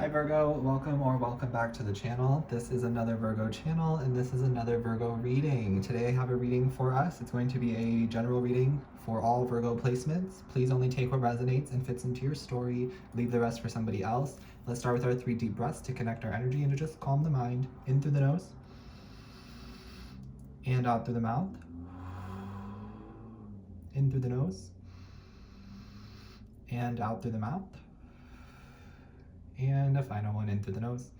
Hi Virgo, welcome back to the channel. This is another Virgo channel and this is another Virgo reading. Today I have a reading for us. It's going to be a general reading for all Virgo placements. Please only take what resonates and fits into your story. Leave the rest for somebody else. Let's start with our 3 deep breaths to connect our energy and to just calm the mind. In through the nose and out through the mouth. In through the nose and out through the mouth. And a final one in through the nose,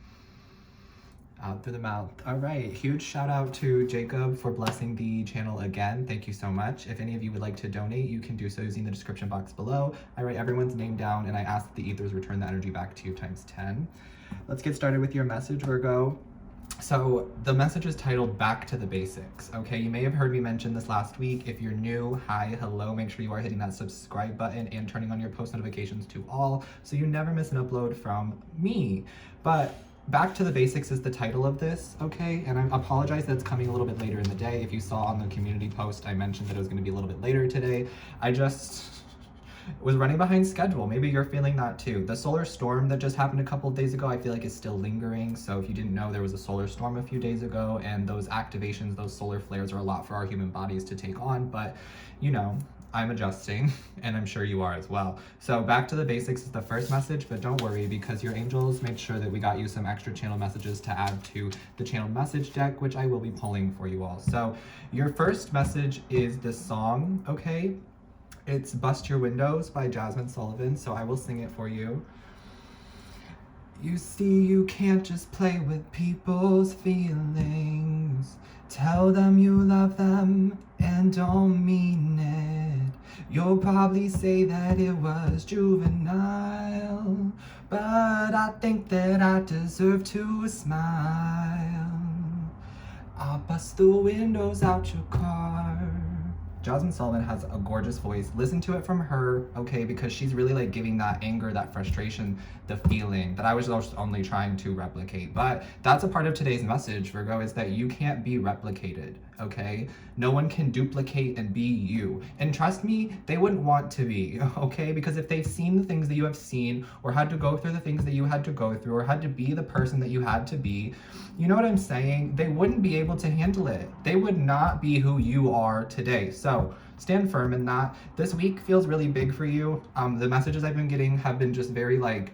out through the mouth. All right, huge shout out to Jacob for blessing the channel again. Thank you so much. If any of you would like to donate, you can do so using the description box below. I write everyone's name down and I ask that the ethers return the energy back to you times 10. Let's get started with your message, Virgo. So the message is titled Back to the Basics. Okay, you may have heard me mention this last week. If you're new, hi, hello, make sure you are hitting that subscribe button and turning on your post notifications to all so you never miss an upload from me. But Back to the Basics is the title of this, okay? And I apologize that it's coming a little bit later in the day. If you saw on the community post, I mentioned that it was going to be a little bit later today. I just was running behind schedule. Maybe you're feeling that too. The solar storm that just happened a couple of days ago, I feel like is still lingering. So if you didn't know, there was a solar storm a few days ago, and those activations, those solar flares are a lot for our human bodies to take on, but you know, I'm adjusting and I'm sure you are as well. So Back to the Basics is the first message, but don't worry because your angels made sure that we got you some extra channel messages to add to the channel message deck, which I will be pulling for you all. So your first message is this song, okay? It's Bust Your Windows by Jasmine Sullivan, so I will sing it for you. You see, you can't just play with people's feelings. Tell them you love them and don't mean it. You'll probably say that it was juvenile, but I think that I deserve to smile. I'll bust the windows out your car. Jasmine Sullivan has a gorgeous voice. Listen to it from her, okay, because she's really like giving that anger, that frustration, the feeling that I was just only trying to replicate. But that's a part of today's message, Virgo, is that you can't be replicated, okay? No one can duplicate and be you. And trust me, they wouldn't want to be, okay? Because if they've seen the things that you have seen, or had to go through the things that you had to go through, or had to be the person that you had to be, you know what I'm saying? They wouldn't be able to handle it. They would not be who you are today. So stand firm in that. This week feels really big for you. The messages I've been getting have been just very like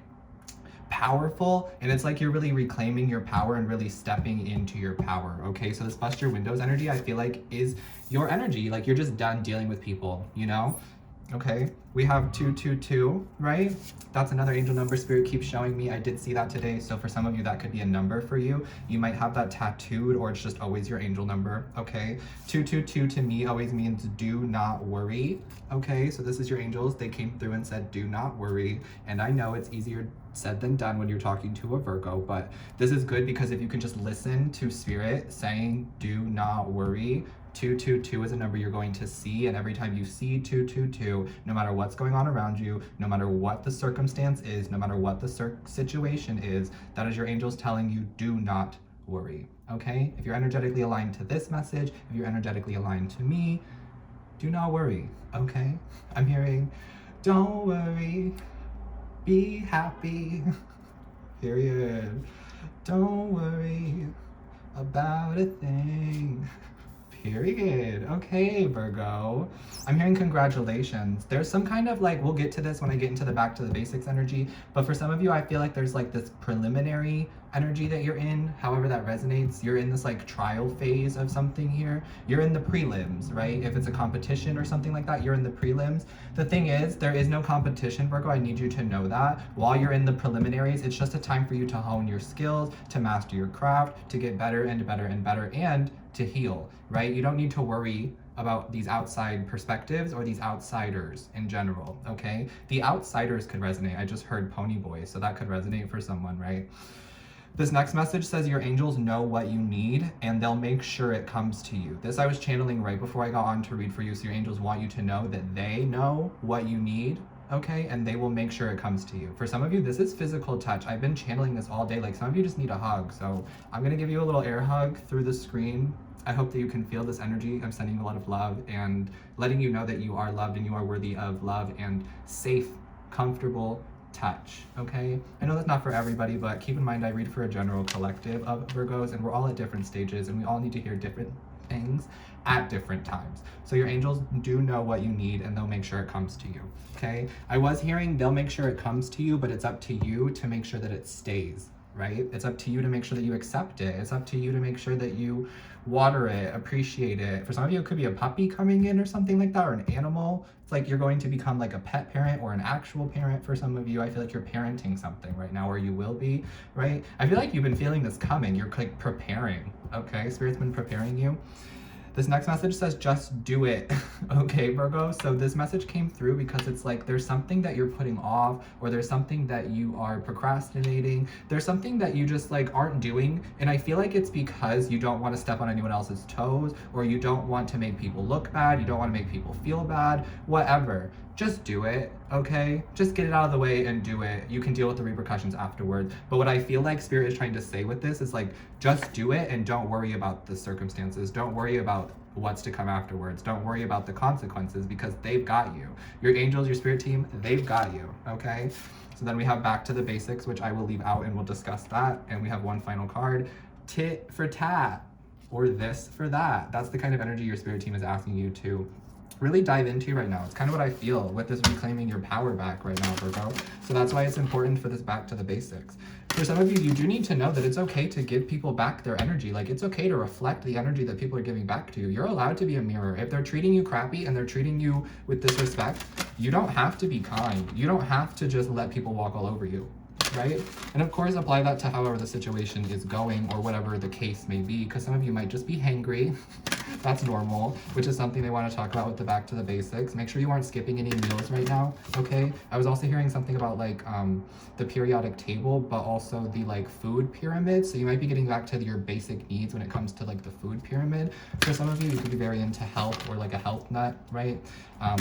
powerful, and it's like you're really reclaiming your power and really stepping into your power, okay? So this Bust Your Windows energy, I feel like, is your energy. Like you're just done dealing with people, you know? Okay, we have 222, right? That's another angel number Spirit keeps showing me. I did see that today. So for some of you, that could be a number for you. You might have that tattooed, or it's just always your angel number, okay? 222 to me always means do not worry, okay? So this is your angels. They came through and said, do not worry. And I know it's easier said than done when you're talking to a Virgo, but this is good because if you can just listen to Spirit saying, do not worry, 222 is a number you're going to see, and every time you see 222, no matter what's going on around you, no matter what the circumstance is, no matter what the situation is, that is your angels telling you, do not worry, okay? If you're energetically aligned to this message, if you're energetically aligned to me, do not worry, okay? I'm hearing, don't worry, be happy, period. Don't worry about a thing. Period. Okay, Virgo. I'm hearing congratulations. There's some kind of like, we'll get to this when I get into the Back to the Basics energy, but for some of you, I feel like there's like this preliminary energy that you're in, however that resonates. You're in this like trial phase of something here. You're in the prelims, right? If it's a competition or something like that, you're in the prelims. The thing is, there is no competition, Virgo. I need you to know that. While you're in the preliminaries, it's just a time for you to hone your skills, to master your craft, to get better and better and better, and to heal, right? You don't need to worry about these outside perspectives or these outsiders in general, okay? The outsiders could resonate. I just heard Pony Boy, so that could resonate for someone, right? This next message says your angels know what you need and they'll make sure it comes to you. This I was channeling right before I got on to read for you, so your angels want you to know that they know what you need, okay? And they will make sure it comes to you. For some of you, this is physical touch. I've been channeling this all day. Like some of you just need a hug. So I'm gonna give you a little air hug through the screen. I hope that you can feel this energy. I'm sending a lot of love and letting you know that you are loved and you are worthy of love and safe, comfortable, touch, okay? I know that's not for everybody, but keep in mind I read for a general collective of Virgos, and we're all at different stages, and we all need to hear different things at different times. So your angels do know what you need, and they'll make sure it comes to you, okay? I was hearing they'll make sure it comes to you, but it's up to you to make sure that it stays, right? It's up to you to make sure that you accept it. It's up to you to make sure that you water it, appreciate it. For some of you, it could be a puppy coming in or something like that, or an animal. It's like you're going to become like a pet parent or an actual parent for some of you. I feel like you're parenting something right now, or you will be, right? I feel like you've been feeling this coming. You're like preparing, okay? Spirit's been preparing you. This next message says, just do it. Okay, Virgo? So this message came through because it's like there's something that you're putting off, or there's something that you are procrastinating. There's something that you just like aren't doing. And I feel like it's because you don't want to step on anyone else's toes, or you don't want to make people look bad. You don't want to make people feel bad, whatever. Just do it, okay? Just get it out of the way and do it. You can deal with the repercussions afterwards. But what I feel like Spirit is trying to say with this is like, just do it and don't worry about the circumstances. Don't worry about what's to come afterwards. Don't worry about the consequences, because they've got you. Your angels, your spirit team, they've got you, okay? So then we have back to the basics, which I will leave out and we'll discuss that. And we have one final card, tit for tat, or this for that. That's the kind of energy your spirit team is asking you to really dive into right now. It's kind of what I feel with this reclaiming your power back right now, Virgo. So that's why it's important for this back to the basics. For some of you, you do need to know that it's okay to give people back their energy. Like, it's okay to reflect the energy that people are giving back to you. You're allowed to be a mirror. If they're treating you crappy and they're treating you with disrespect, you don't have to be kind. You don't have to just let people walk all over you, right? And of course, apply that to however the situation is going, or whatever the case may be, because some of you might just be hangry. That's normal, which is something they want to talk about with the back to the basics. Make sure you aren't skipping any meals right now, okay? I was also hearing something about like the periodic table, but also the like food pyramid. So you might be getting back to your basic needs when it comes to like the food pyramid. For some of you, you could be very into health, or like a health nut, right?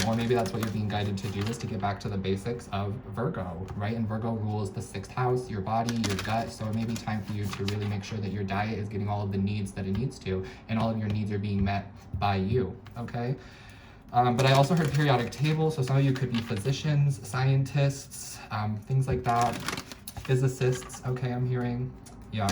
Or maybe that's what you're being guided to do, is to get back to the basics of Virgo, right? And Virgo rules the 6th house, your body, your gut. So it may be time for you to really make sure that your diet is getting all of the needs that it needs to, and all of your needs are being met by you, okay? But I also heard periodic table, so some of you could be physicians, scientists, things like that, physicists, okay, I'm hearing, yeah.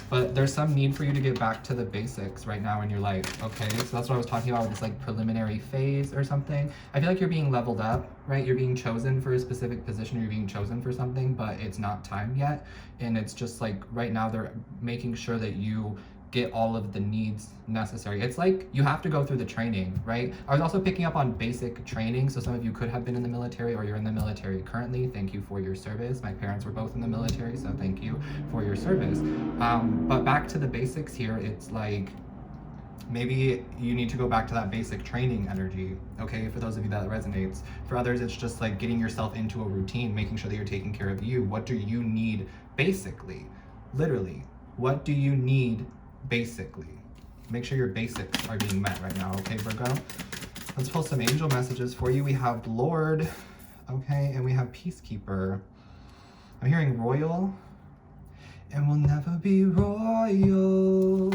But there's some need for you to get back to the basics right now in your life, okay? So that's what I was talking about with this like preliminary phase or something. I feel like you're being leveled up, right? You're being chosen for a specific position, or you're being chosen for something, but it's not time yet. And it's just like right now they're making sure that you get all of the needs necessary. It's like you have to go through the training, right? I was also picking up on basic training. So some of you could have been in the military, or you're in the military currently. Thank you for your service. My parents were both in the military, so thank you for your service. But back to the basics here, it's like maybe you need to go back to that basic training energy, okay? For those of you that resonates. For others, it's just like getting yourself into a routine, making sure that you're taking care of you. What do you need basically? Literally, what do you need basically? Make sure your basics are being met right now, okay, Virgo? Let's pull some angel messages for you. We have Lord, okay, and we have Peacekeeper. I'm hearing royal, and we'll never be royal.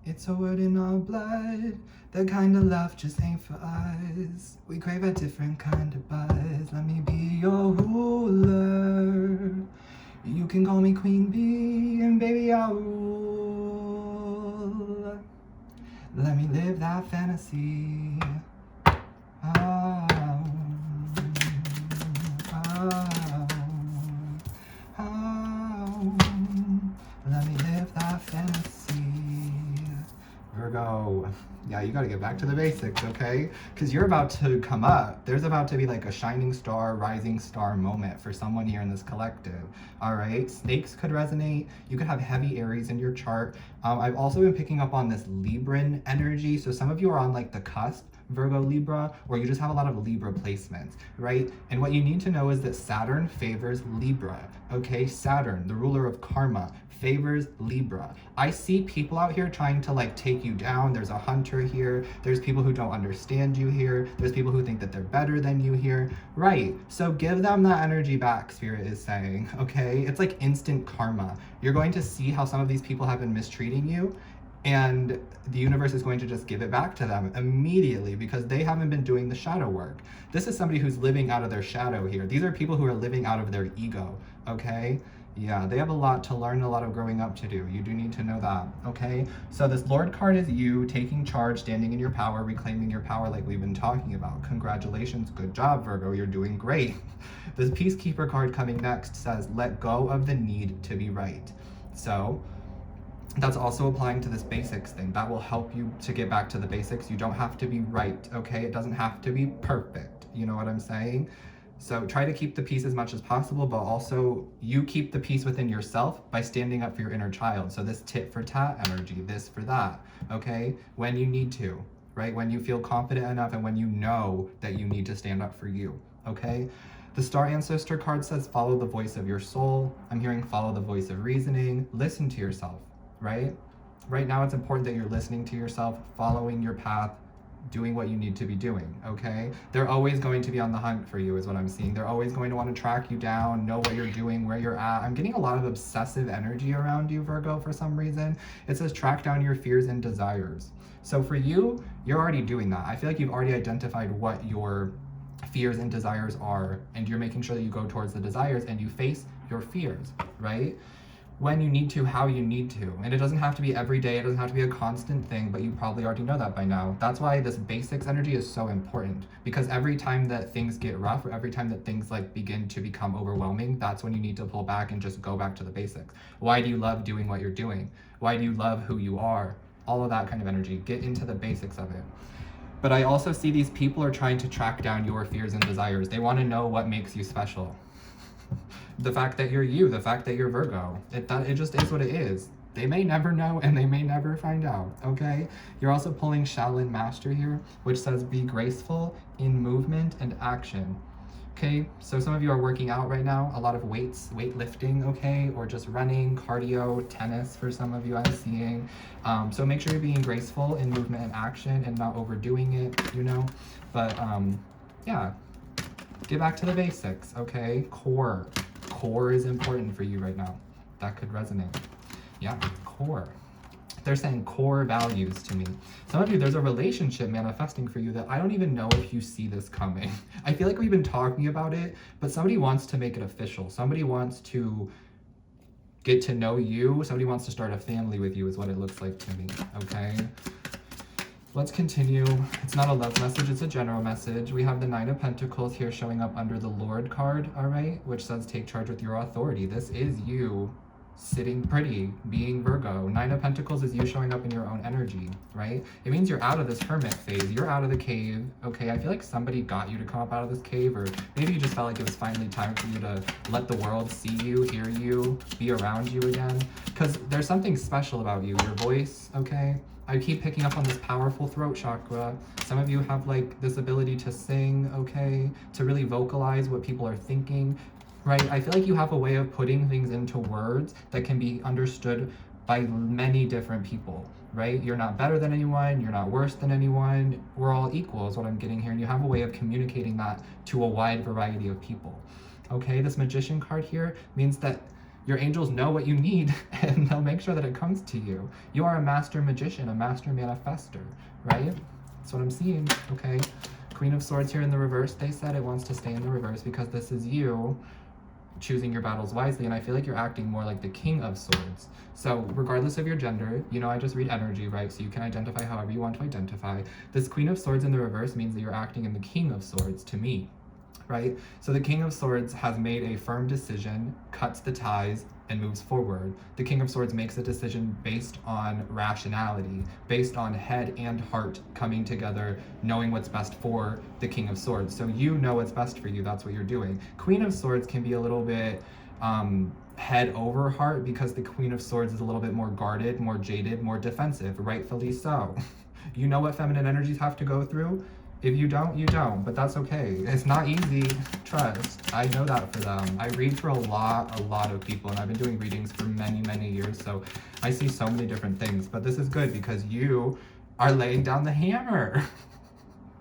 It's a word in our blood. That kind of love just ain't for us. We crave a different kind of buzz. Let me be your ruler. You can call me Queen Bee, and baby, I'll rule. Let me live that fantasy. Oh, oh, oh. Let me live that fantasy. Virgo, yeah, you gotta get back to the basics, okay? Because you're about to come up. There's about to be like a shining star, rising star moment for someone here in this collective, all right? Snakes could resonate. You could have heavy Aries in your chart. I've also been picking up on this Libran energy. So some of you are on like the cusp, Virgo, Libra, or you just have a lot of Libra placements, right? And what you need to know is that Saturn favors Libra, okay? Saturn, the ruler of karma, favors Libra. I see people out here trying to like take you down. There's a hunter here. There's people who don't understand you here. There's people who think that they're better than you here. Right. So give them that energy back, Spirit is saying, okay? It's like instant karma. You're going to see how some of these people have been mistreating you, And the universe is going to just give it back to them immediately because they haven't been doing the shadow work. This is somebody who's living out of their shadow here. These are people who are living out of their ego, okay? Yeah, they have a lot to learn, a lot of growing up to do. You do need to know that, okay? So this Lord card is you taking charge, standing in your power, reclaiming your power like we've been talking about. Congratulations, good job, Virgo, you're doing great. This Peacekeeper card coming next says, let go of the need to be right. So that's also applying to this basics thing. That will help you to get back to the basics. You don't have to be right, okay? It doesn't have to be perfect. You know what I'm saying? So try to keep the peace as much as possible, but also you keep the peace within yourself by standing up for your inner child. So this tit for tat energy, this for that, okay? When you need to, right? When you feel confident enough and when you know that you need to stand up for you, okay? The Star Ancestor card says, follow the voice of your soul. I'm hearing follow the voice of reasoning. Listen to yourself, right? Right now it's important that you're listening to yourself, following your path, doing what you need to be doing, okay? They're always going to be on the hunt for you is what I'm seeing. They're always going to want to track you down, know what you're doing, where you're at. I'm getting a lot of obsessive energy around you, Virgo, for some reason. It says track down your fears and desires. So for you, you're already doing that. I feel like you've already identified what your fears and desires are, and you're making sure that you go towards the desires and you face your fears, right? When you need to, how you need to. And it doesn't have to be every day, it doesn't have to be a constant thing, but you probably already know that by now. That's why this basics energy is so important, because every time that things get rough, or every time that things like begin to become overwhelming, that's when you need to pull back and just go back to the basics. Why do you love doing what you're doing? Why do you love who you are? All of that kind of energy. Get into the basics of it. But I also see these people are trying to track down your fears and desires. They want to know what makes you special. The fact that you're you, the fact that you're Virgo, it just is what it is. They may never know and they may never find out, okay? You're also pulling Shaolin Master here, which says be graceful in movement and action. Okay, so some of you are working out right now, a lot of weightlifting, okay? Or just running, cardio, tennis for some of you I'm seeing. So make sure you're being graceful in movement and action and not overdoing it, you know? But yeah, get back to the basics, okay? Core is important for you right now. That could resonate. Yeah, core. They're saying core values to me. Some of you, there's a relationship manifesting for you that I don't even know if you see this coming. I feel like we've been talking about it, but somebody wants to make it official. Somebody wants to get to know you. Somebody wants to start a family with you is what it looks like to me, okay? Let's continue. It's not a love message, it's a general message. We have the Nine of Pentacles here showing up under the Lord card, all right? Which says take charge with your authority. This is you sitting pretty, being Virgo. Nine of Pentacles is you showing up in your own energy, right? It means you're out of this hermit phase. You're out of the cave, okay? I feel like somebody got you to come up out of this cave, or maybe you just felt like it was finally time for you to let the world see you, hear you, be around you again. Because there's something special about you, your voice, okay? I keep picking up on this powerful throat chakra. Some of you have like this ability to sing, okay? To really vocalize what people are thinking, right? I feel like you have a way of putting things into words that can be understood by many different people, right? You're not better than anyone, you're not worse than anyone. We're all equal is what I'm getting here. And you have a way of communicating that to a wide variety of people, okay? This Magician card here means that your angels know what you need and they'll make sure that it comes to you. You are a master magician, a master manifester, right? That's what I'm seeing, okay? Queen of Swords here in the reverse. They said it wants to stay in the reverse because this is you choosing your battles wisely, and I feel like you're acting more like the King of Swords. So regardless of your gender, you know, I just read energy, right? So you can identify however you want to identify. This Queen of Swords in the reverse means that you're acting in the King of Swords to me, right? So the King of Swords has made a firm decision, cuts the ties, and moves forward. The King of Swords makes a decision based on rationality, based on head and heart coming together, knowing what's best for the King of Swords. So you know what's best for you, that's what you're doing. Queen of Swords can be a little bit head over heart because the Queen of Swords is a little bit more guarded, more jaded, more defensive, rightfully so. You know what feminine energies have to go through? If you don't, you don't, but that's okay. It's not easy, trust. I know that for them. I read for a lot of people, and I've been doing readings for many years, so I see so many different things. But this is good because you are laying down the hammer.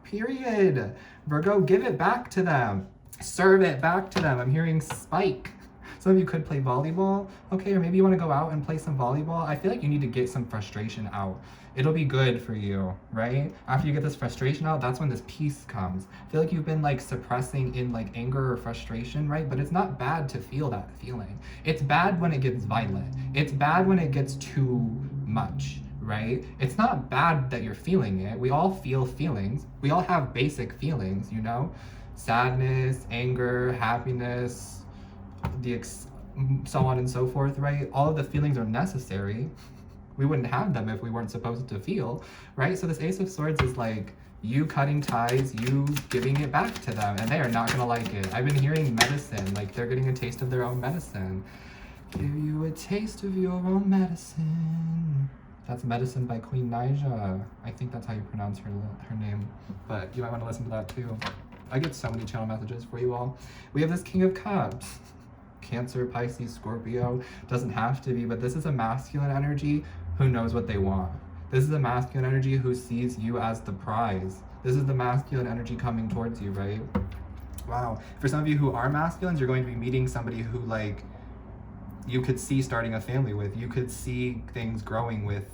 Period. Virgo, give it back to them. Serve it back to them. I'm hearing spike. Some of you could play volleyball, okay, or maybe you want to go out and play some volleyball. I feel like you need to get some frustration out. It'll be good for you, right? After you get this frustration out, that's when this peace comes. I feel like you've been like suppressing in like anger or frustration, right? But it's not bad to feel that feeling. It's bad when it gets violent. It's bad when it gets too much, right? It's not bad that you're feeling it. We all feel feelings. We all have basic feelings, you know? Sadness, anger, happiness, so on and so forth, right? All of the feelings are necessary. We wouldn't have them if we weren't supposed to feel, right? So this Ace of Swords is like you cutting ties, you giving it back to them, and they are not gonna like it. I've been hearing medicine, like they're getting a taste of their own medicine. Give you a taste of your own medicine. That's Medicine by Queen Naija. I think that's how you pronounce her name, but you might want to listen to that too. I get so many channel messages for you all. We have this King of Cups. Cancer, Pisces, Scorpio. Doesn't have to be, but this is a masculine energy who knows what they want. This is a masculine energy who sees you as the prize. This is the masculine energy coming towards you, right? Wow. For some of you who are masculines, you're going to be meeting somebody who like you could see starting a family with. You could see things growing with,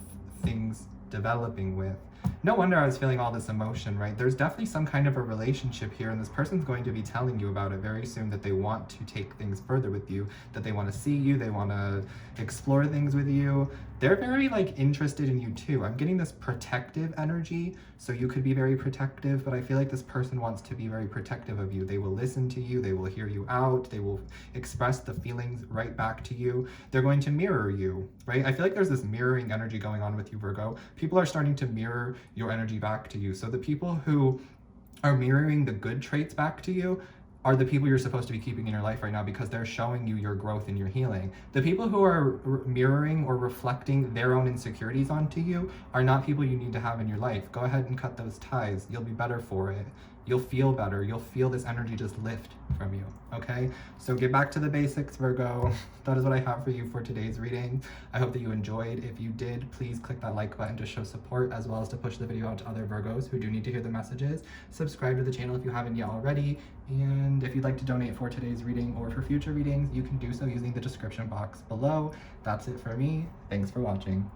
things developing with. No wonder I was feeling all this emotion, right? There's definitely some kind of a relationship here, and this person's going to be telling you about it very soon, that they want to take things further with you, that they want to see you, they want to explore things with you. They're very like interested in you too. I'm getting this protective energy, so you could be very protective, but I feel like this person wants to be very protective of you. They will listen to you, they will hear you out, they will express the feelings right back to you. They're going to mirror you, right? I feel like there's this mirroring energy going on with you, Virgo. People are starting to mirror your energy back to you. So the people who are mirroring the good traits back to you are the people you're supposed to be keeping in your life right now, because they're showing you your growth and your healing. The people who are mirroring or reflecting their own insecurities onto you are not people you need to have in your life. Go ahead and cut those ties. You'll be better for it. You'll feel better. You'll feel this energy just lift from you, okay? So get back to the basics, Virgo. That is what I have for you for today's reading. I hope that you enjoyed. If you did, please click that like button to show support, as well as to push the video out to other Virgos who do need to hear the messages. Subscribe to the channel if you haven't yet already. And if you'd like to donate for today's reading or for future readings, you can do so using the description box below. That's it for me. Thanks for watching.